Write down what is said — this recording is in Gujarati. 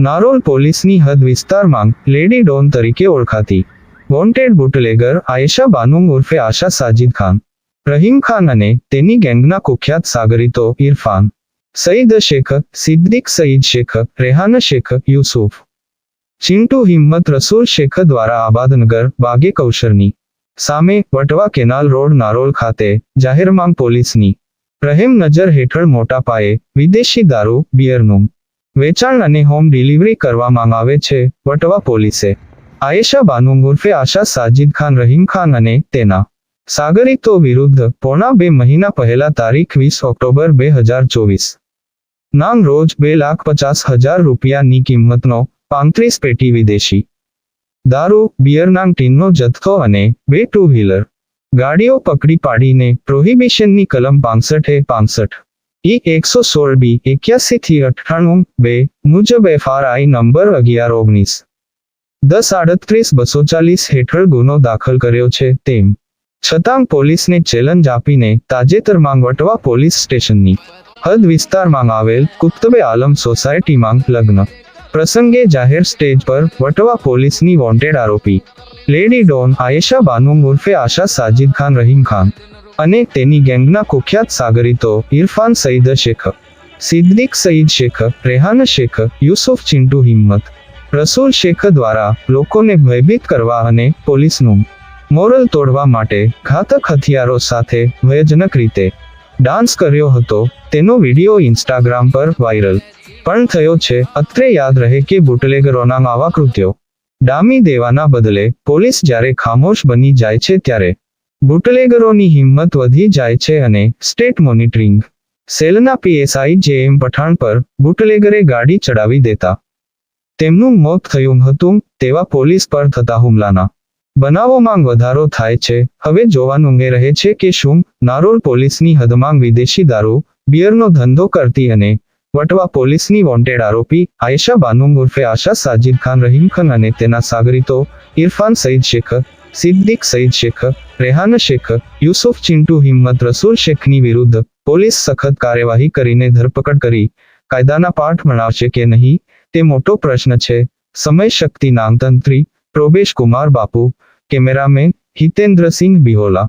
નારોલ પોલીસની હદ વિસ્તારમાં લેડી ડોન તરીકે ઓળખાતી વોન્ટેડ બુટલેગર આયેશા બાનુંગ ઉર્ફે આશા સાજિદ ખાન, રહીમ ખાન અને તેની ગેંગના કુખ્યાત સાગરીતો ઇરફાન, સઈદ શેખ, સિદ્દીક સઈદ શેખ, રેહાન શેખ, યુસુફ, ચિંટુ હિમ્મત રસૂલ શેખ દ્વારા આબાદનગર બાગે કૌશરની સામે વટવા કેનાલ રોડ નારોલ ખાતે જાહેરમાં પોલીસની રહેમ નજર હેઠળ મોટા પાયે વિદેશી દારૂ બિયરનું વેચાણ અને હોમ ડિલિવરી કરવામાં આવે છે. વટવા પોલીસે આયેશા બાનુંગ ઉર્ફે આશા સાજિદ ખાન, રહીમ ખાન અને તેના સાગરીતો વિરુદ્ધ પોણા 2 મહિના પહેલા તારીખ 20 ઓક્ટોબર 2024 નામ રોજ 2,50,000 રૂપિયાની કિંમતનો 35 પેટી વિદેશી દારૂ બિયરના ટીનનો જથ્થો અને 2 ટુ વ્હીલર ગાડીઓ પકડી પાડીને પ્રોહિબિશનની કલમ 65A65 E116B 81-98-2 મુજબ FRI નંબર 11-19 10-38-240 હેઠળ ગુનો દાખલ કર્યો છે. તેમ છતાં પોલીસને ચેલેન્જ આપીને તાજેતરમાં વટવા પોલીસ સ્ટેશનની હદ વિસ્તારમાં આવેલ કુત્બે આલમ સોસાયટીમાં લગ્ન પ્રસંગે જાહેર સ્ટેજ પર વટવા પોલીસની વોન્ટેડ આરોપી લેડી ડોન આયેશા બાનુંગ ઉર્ફે આશા સાજિદ ખાન, રહીમ ખાન અને તેની ગેંગના કુખ્યાત સાગરીતો ઇરફાન સઈદ શેખ, સિદ્દીક સઈદ શેખ, રેહાન શેખ, યુસુફ, ચિંટુ હિમ્મત રસૂલ શેખ દ્વારા લોકોને ભયભીત કરવા અને પોલીસનું મોરલ તોડવા માટે ઘાતક હથિયારો સાથે ભયજનક રીતે ડાન્સ કર્યો હતો. તેનો વિડીયો ઇન્સ્ટાગ્રામ પર વાયરલ પણ થયો છે. અત્રે યાદ રહે કે બુટલેગરોના આવા કૃત્યો ડામી દેવાના બદલે પોલીસ જ્યારે ખામોશ બની જાય છે ત્યારે બુટલેગરોની હિંમત વધી જાય છે અને સ્ટેટ મોનિટરિંગ સેલના PSI JM પઠાણ પર બુટલેગરે ગાડી ચડાવી દેતા તેમનું મોત થયું હતું તેવા પોલીસ પર થતા હુમલાના બનાવોમાં વધારો થાય છે. હવે જોવાનું એ રહે છે કે શું નારોલ પોલીસની હદમાં વિદેશી દારૂ બિયરનો ધંધો કરતી અને વટવા પોલીસની વોન્ટેડ આરોપી આયેશા બાનુંગ ઉર્ફે આશા સાજિદ ખાન, રહીમ ખાન અને તેના સાગરીતો ઇરફાન સઈદ શેખ, સિદ્દીક સઈદ શેખ, રેહાન શેખ, યુસુફ, ચિંટુ હિમ્મત રસૂલ શેખની વિરુદ્ધ પોલીસ સખત કાર્યવાહી કરીને ધરપકડ કરી કાયદાના પાઠ ભણાવશે કે નહીં તે મોટો પ્રશ્ન છે. સમય શક્તિ નામતંત્રી પ્રોબેશ કુમાર બાપુ, કેમેરામેન હિતેન્દ્રસિંહ બિહોલા.